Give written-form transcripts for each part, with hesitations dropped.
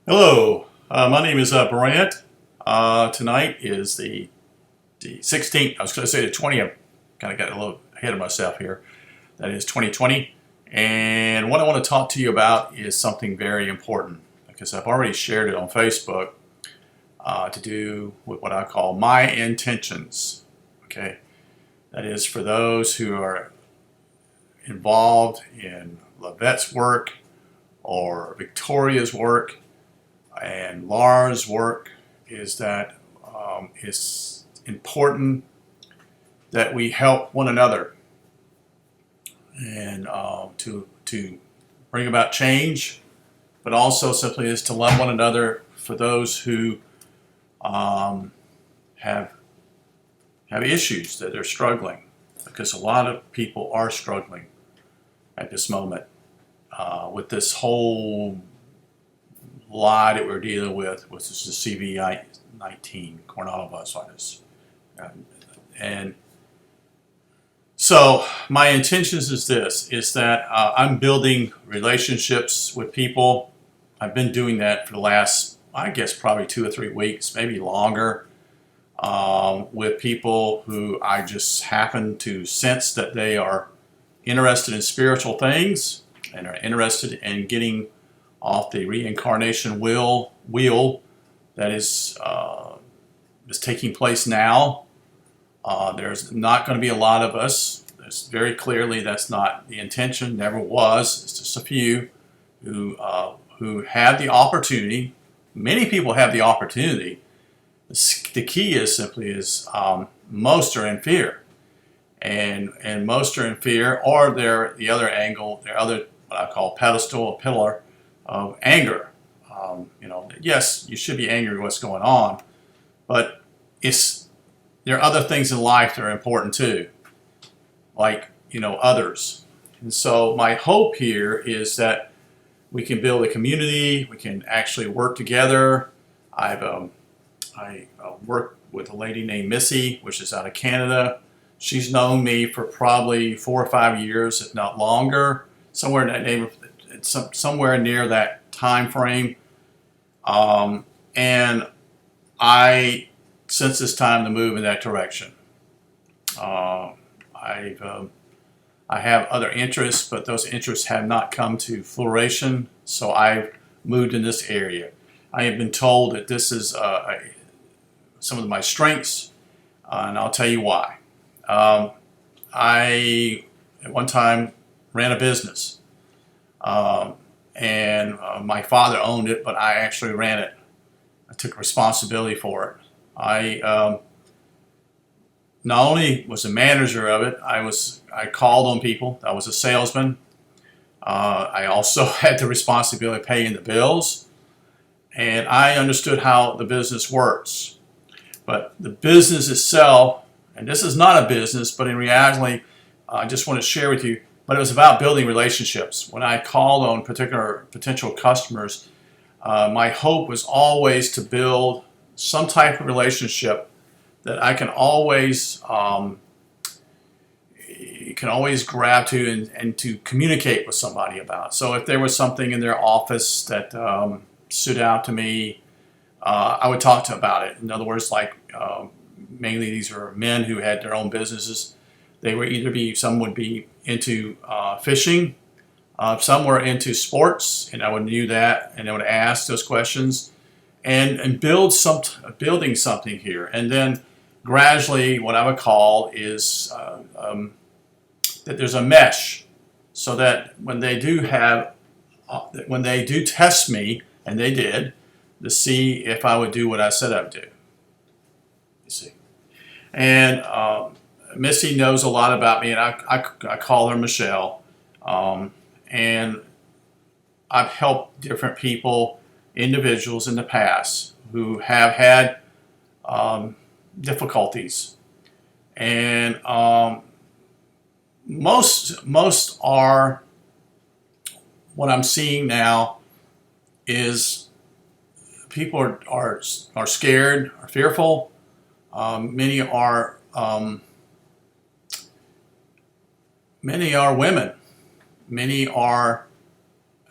Hello, my name is Brant. Tonight is the 16th. I was going to say the 20th. Kind of got a little ahead of myself here. That is 2020. And what I want to talk to you about is something very important because I've already shared it on Facebook to do with what I call my intentions. Okay, that is for those who are involved in Lavette's work or Victoria's work and Laura's work is that it's important that we help one another and to bring about change, but also simply is to love one another for those who have issues that they're struggling, because a lot of people are struggling at this moment with this whole lie that we're dealing with, which is the CV-19 coronavirus. And so my intentions is that I'm building relationships with people. I've been doing that for the last, I guess, probably 2 or 3 weeks, maybe longer, with people who I just happen to sense that they are interested in spiritual things and are interested in getting off the reincarnation wheel that is taking place now. There's not going to be a lot of us. It's very clearly that's not the intention. Never was. It's just a few who have the opportunity. Many people have the opportunity. The key is simply most are in fear, and most are in fear, or they're the other angle, their other what I call pedestal or pillar of anger. Yes, you should be angry at what's going on, but there are other things in life that are important too, like others. And so my hope here is that we can build a community. We can actually work together. I work with a lady named Missy, which is out of Canada. She's known me for probably 4 or 5 years, if not longer, somewhere in that neighborhood, somewhere near that time frame. And I sense it's time to move in that direction. I have other interests, but those interests have not come to fruition, so I've moved in this area. I have been told that this is some of my strengths, and I'll tell you why. I, at one time, ran a business, and my father owned it, but I actually ran it. I took responsibility for it. I not only was a manager of it, I called on people. I was a salesman. I also had the responsibility of paying the bills, and I understood how the business works. But the business itself, and this is not a business, but in reality, I just want to share with you, but it was about building relationships. When I called on particular potential customers, my hope was always to build some type of relationship that I can always grab to and to communicate with somebody about. So if there was something in their office that stood out to me, I would talk to them about it. In other words, mainly these are men who had their own businesses. They would some would be into fishing, some were into sports, and I would knew that, and I would ask those questions and building something here. And then gradually, what I would call is that there's a mesh, so that when they do test me, and they did, to see if I would do what I said I would do. You see, and Missy knows a lot about me, and I call her Michelle, and I've helped different people, individuals in the past who have had difficulties, and most are, what I'm seeing now is people are scared, are fearful. Many are women. Many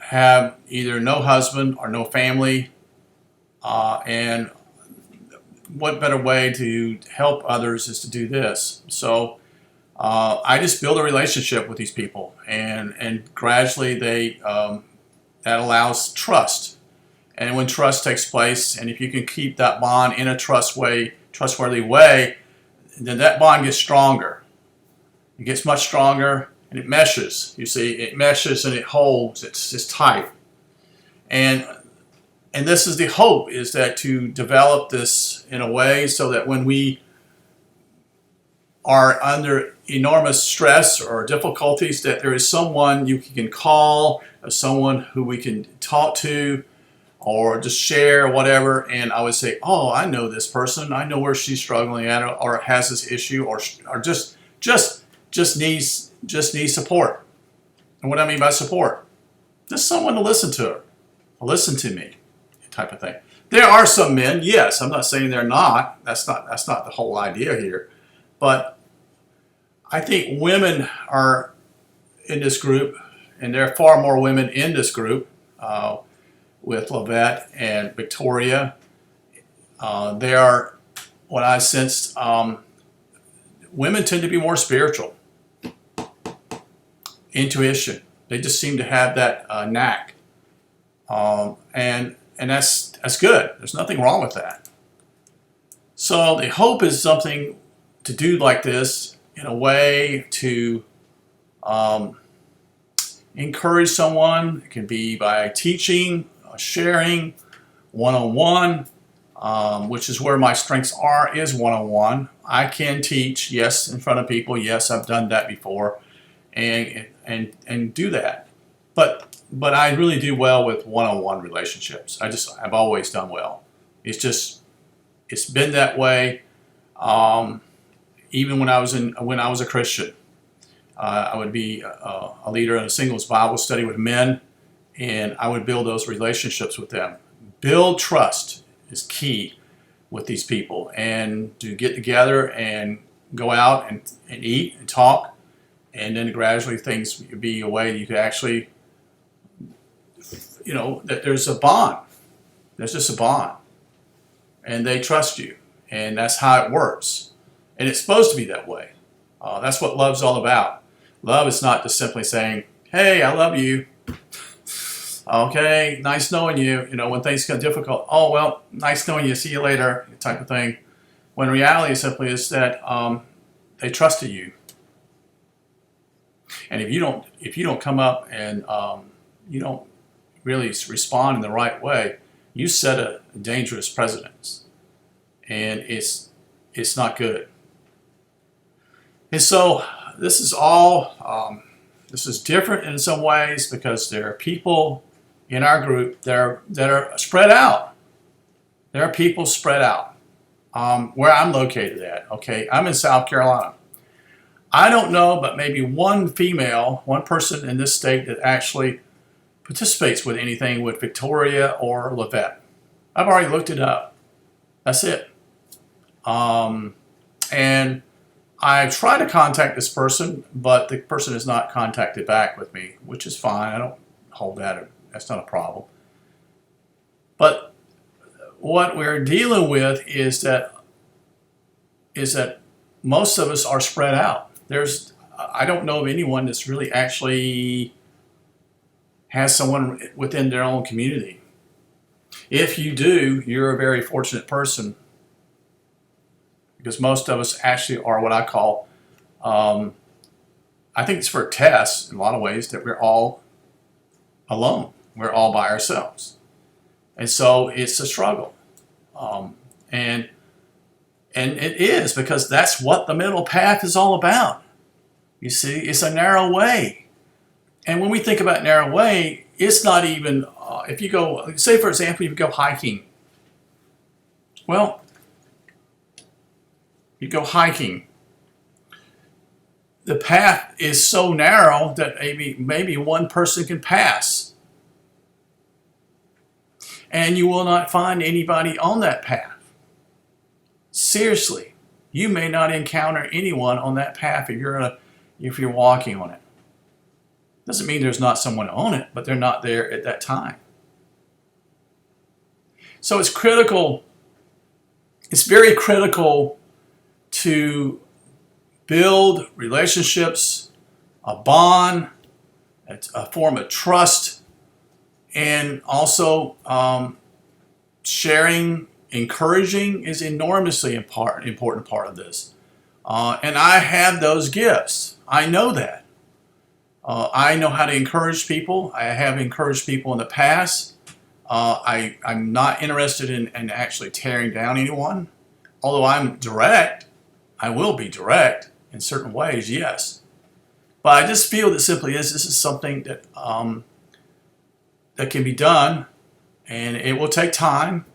have either no husband or no family, And what better way to help others is to do this. So I just build a relationship with these people, and gradually that allows trust. And when trust takes place, and if you can keep that bond in a trustworthy way, then that bond gets stronger. It gets much stronger, and it meshes. You see, it meshes and it holds. It's tight. And this is the hope, is that to develop this in a way so that when we are under enormous stress or difficulties, that there is someone you can call, or someone who we can talk to, or just share whatever. And I would say, oh, I know this person. I know where she's struggling at, or has this issue, or just needs support. And what I mean by support, just someone to listen to her, listen to me, type of thing. There are some men, yes. I'm not saying they're not. That's not the whole idea here. But I think women are in this group, and there are far more women in this group with Lavette and Victoria. They are, what I sensed, women tend to be more spiritual. Intuition. They just seem to have that knack. And that's good. There's nothing wrong with that. So the hope is something to do like this in a way to encourage someone. It can be by teaching, sharing, one-on-one, which is where my strengths are, is one-on-one. I can teach, yes, in front of people. Yes, I've done that before, and do that. But I really do well with one-on-one relationships. I've always done well. It's been that way. Even when I was a Christian, I would be a leader in a singles Bible study with men, and I would build those relationships with them. Build trust is key with these people, and to get together and go out and eat and talk, and then gradually things would be a way you could actually, that there's a bond. There's just a bond. And they trust you. And that's how it works. And it's supposed to be that way. That's what love's all about. Love is not just simply saying, hey, I love you. Okay, nice knowing you. When things get difficult, oh, well, nice knowing you. See you later, type of thing. When reality simply is that they trusted you. And if you don't come up and you don't really respond in the right way, you set a dangerous precedence, and it's not good. And so this is all this is different in some ways, because there are people in our group that are spread out. There are people spread out where I'm located at. Okay, I'm in South Carolina. I don't know, but maybe one person in this state that actually participates with anything with Victoria or Lavette. I've already looked it up. That's it. And I've tried to contact this person, but the person has not contacted back with me, which is fine. I don't hold that. That's not a problem. But what we're dealing with is that most of us are spread out. I don't know of anyone that's really actually has someone within their own community. If you do, you're a very fortunate person, because most of us actually are what I call, I think it's for tests in a lot of ways, that we're all alone. We're all by ourselves. And so it's a struggle. And it is, because that's what the middle path is all about. You see, it's a narrow way. And when we think about narrow way, it's not even, if you go, say for example, you go hiking. Well, you go hiking. The path is so narrow that maybe one person can pass. And you will not find anybody on that path. Seriously, you may not encounter anyone on that path if you're walking on it. Doesn't mean there's not someone on it, but they're not there at that time. So it's critical, it's very critical to build relationships, a bond, a form of trust, and also sharing, encouraging is enormously important part of this. And I have those gifts. I know that. I know how to encourage people. I have encouraged people in the past. I'm not interested in actually tearing down anyone. Although I'm direct, I will be direct in certain ways, yes. But I just feel that simply this is something that that can be done, and it will take time.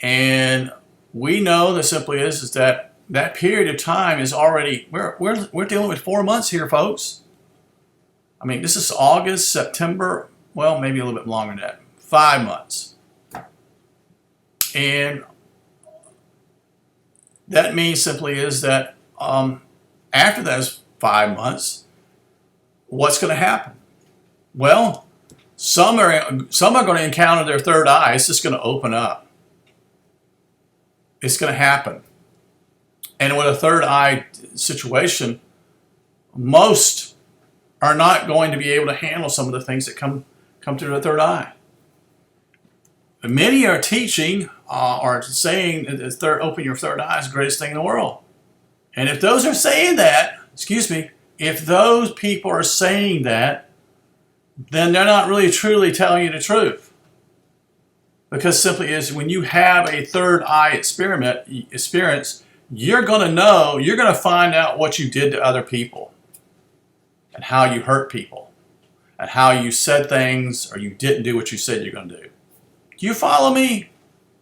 And we know that simply is that that period of time is already, we're dealing with 4 months here, folks. I mean, this is August, September, well, maybe a little bit longer than that, 5 months. And that means simply is that after those 5 months, what's going to happen? Well, some are going to encounter their third eye. It's just going to open up. It's going to happen. And with a third eye situation, most are not going to be able to handle some of the things that come through the third eye. But many are teaching or saying that open your third eye is the greatest thing in the world. And if those are saying that, if those people are saying that, then they're not really truly telling you the truth. Because simply is when you have a third eye experience, you're going to know, you're going to find out what you did to other people and how you hurt people and how you said things or you didn't do what you said you're going to do. Do you follow me?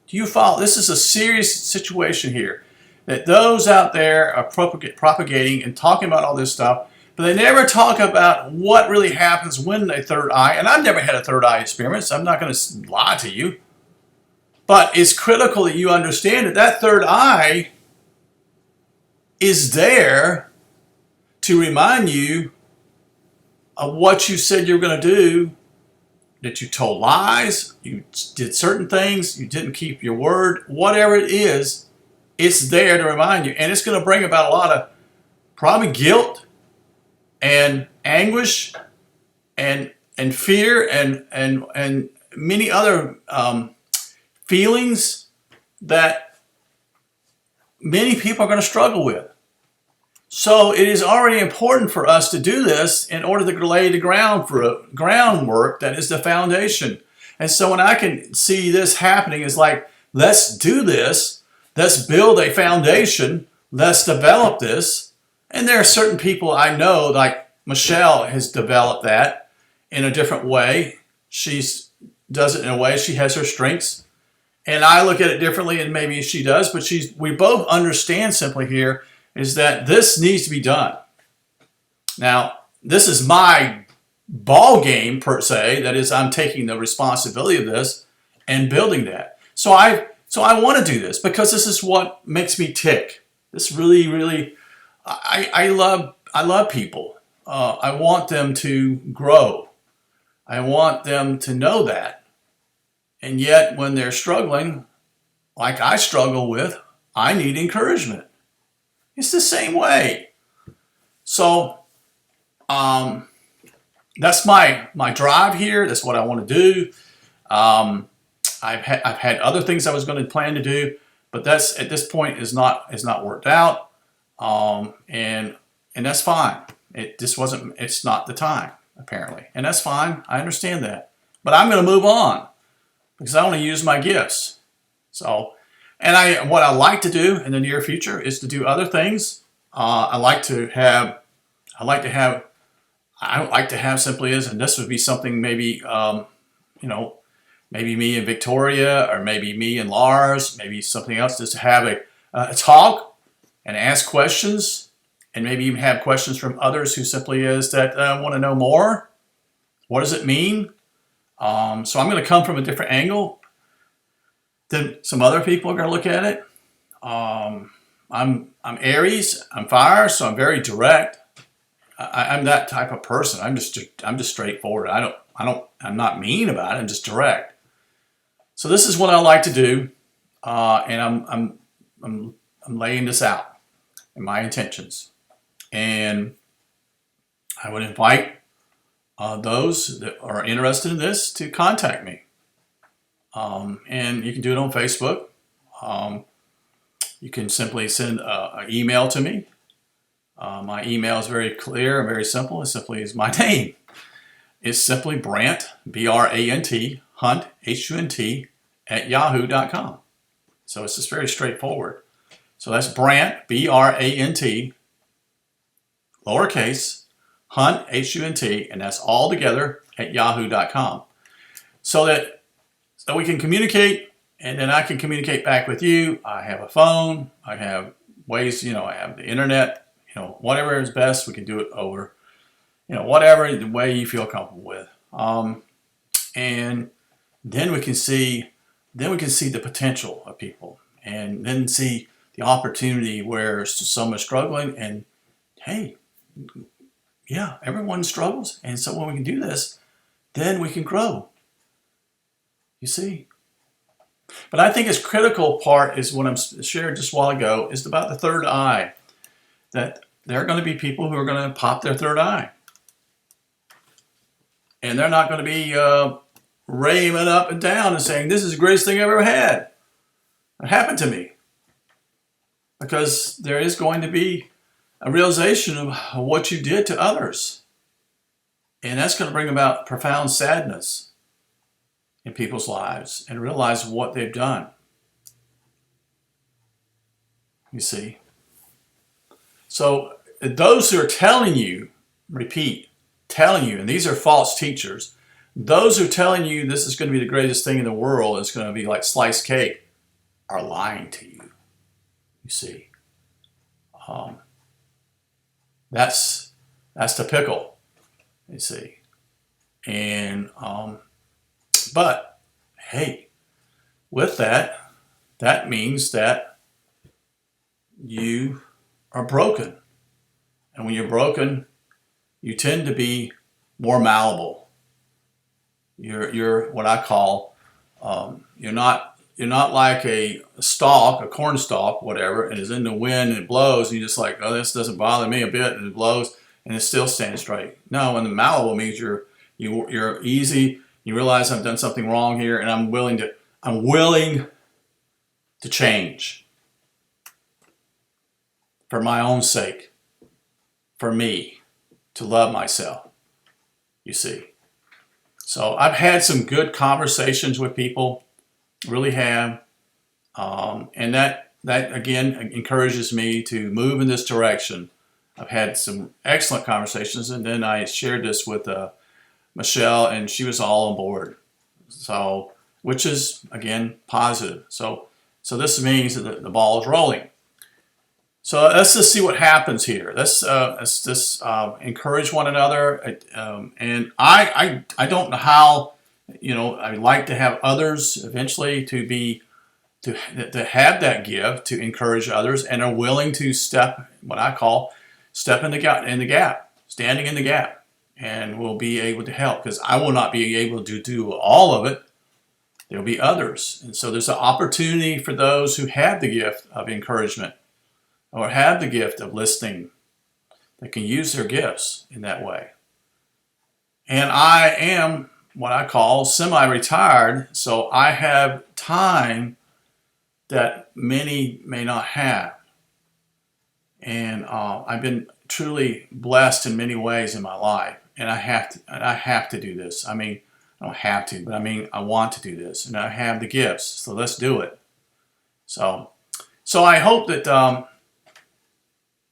Do you follow? This is a serious situation here. That those out there are propagating and talking about all this stuff, but they never talk about what really happens when they third eye. And I've never had a third eye experience. I'm not going to lie to you. But it's critical that you understand that that third eye is there to remind you of what you said you were going to do, that you told lies, you did certain things, you didn't keep your word, whatever it is, it's there to remind you. And it's going to bring about a lot of probably guilt and anguish and fear and many other feelings that many people are going to struggle with. So it is already important for us to do this in order to lay the groundwork that is the foundation. And so when I can see this happening, it's like, let's do this. Let's build a foundation. Let's develop this. And there are certain people I know, like Michelle has developed that in a different way. She does it in a way, she has her strengths. And I look at it differently, and maybe she does, but we both understand simply here is that this needs to be done. Now, this is my ball game per se. That is, I'm taking the responsibility of this and building that. So I want to do this because this is what makes me tick. This really, I love people. I want them to grow. I want them to know that. And yet, when they're struggling, like I struggle with, I need encouragement. It's the same way. So that's my drive here. That's what I want to do. I've had other things I was going to plan to do, but that's at this point is not worked out. And that's fine. It's not the time apparently, and that's fine. I understand that, but I'm going to move on because I want to use my gifts. So. And what I like to do in the near future is to do other things. I like to have simply is, and this would be something maybe, maybe me and Victoria, or maybe me and Lars, maybe something else, just to have a talk and ask questions, and maybe even have questions from others who simply is that want to know more. What does it mean? So I'm going to come from a different angle. Then some other people are going to look at it. I'm Aries. I'm fire, so I'm very direct. I'm that type of person. I'm just straightforward. I'm not mean about it. I'm just direct. So this is what I like to do, and I'm laying this out in my intentions, and I would invite those that are interested in this to contact me, and you can do it on Facebook. You can simply send an email to me. My email is very clear and very simple. It simply is my name. It's simply Brant, B-R-A-N-T, Hunt, H-U-N-T, at yahoo.com. So it's just very straightforward. So that's Brant, B-R-A-N-T, lowercase, Hunt, H-U-N-T, and that's all together at yahoo.com. So we can communicate, and then I can communicate back with you. I have a phone. I have ways, I have the internet. Whatever is best, we can do it over, whatever the way you feel comfortable with. And then we can see the potential of people, and then see the opportunity where some are struggling, and hey, yeah, everyone struggles. And so when we can do this, then we can grow. You see? But I think its critical part is what I shared just a while ago, is about the third eye. That there are going to be people who are going to pop their third eye. And they're not going to be raving up and down and saying, this is the greatest thing I've ever had. It happened to me. Because there is going to be a realization of what you did to others. And that's going to bring about profound sadness in people's lives and realize what they've done. You see? So those who are telling you, and these are false teachers, those who are telling you this is going to be the greatest thing in the world, it's going to be like sliced cake, are lying to you. You see? That's the pickle, you see. And but hey, with that means that you are broken. And when you're broken, you tend to be more malleable. You're what I call, you're not like a stalk, a corn stalk, whatever, and it's in the wind and it blows, and you're just like, oh, this doesn't bother me a bit, and it blows, and it's still standing straight. No, and the malleable means you're easy. You realize I've done something wrong here, and I'm willing to change for my own sake, for me, to love myself. You see. So I've had some good conversations with people, really have, and that again encourages me to move in this direction. I've had some excellent conversations, and then I shared this with Michelle, and she was all on board. So, which is again positive. So this means that the ball is rolling. So let's just see what happens here. Let's just encourage one another. And I don't know how, I'd like to have others eventually to have that gift to encourage others and are willing to step in the gap, standing in the gap, and will be able to help, because I will not be able to do all of it. There'll be others. And so there's an opportunity for those who have the gift of encouragement or have the gift of listening, that can use their gifts in that way. And I am what I call semi-retired, so I have time that many may not have. And I've been truly blessed in many ways in my life, and I have to do this. I mean, I don't have to, but I want to do this, and I have the gifts, so let's do it. So I hope that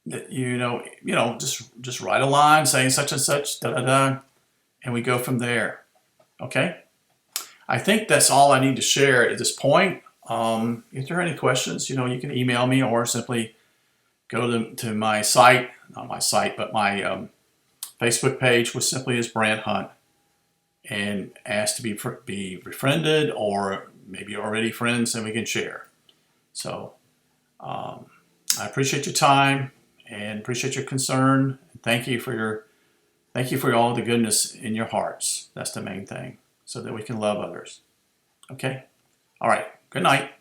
that just write a line saying such and such, and we go from there. Okay? I think that's all I need to share at this point. If there are any questions, you can email me or simply go to my site, not my site, but my Facebook page, which simply is Brant Hunt, and ask to be befriended, or maybe already friends, and we can share. So I appreciate your time and appreciate your concern. Thank you for all the goodness in your hearts. That's the main thing, so that we can love others. Okay? All right. Good night.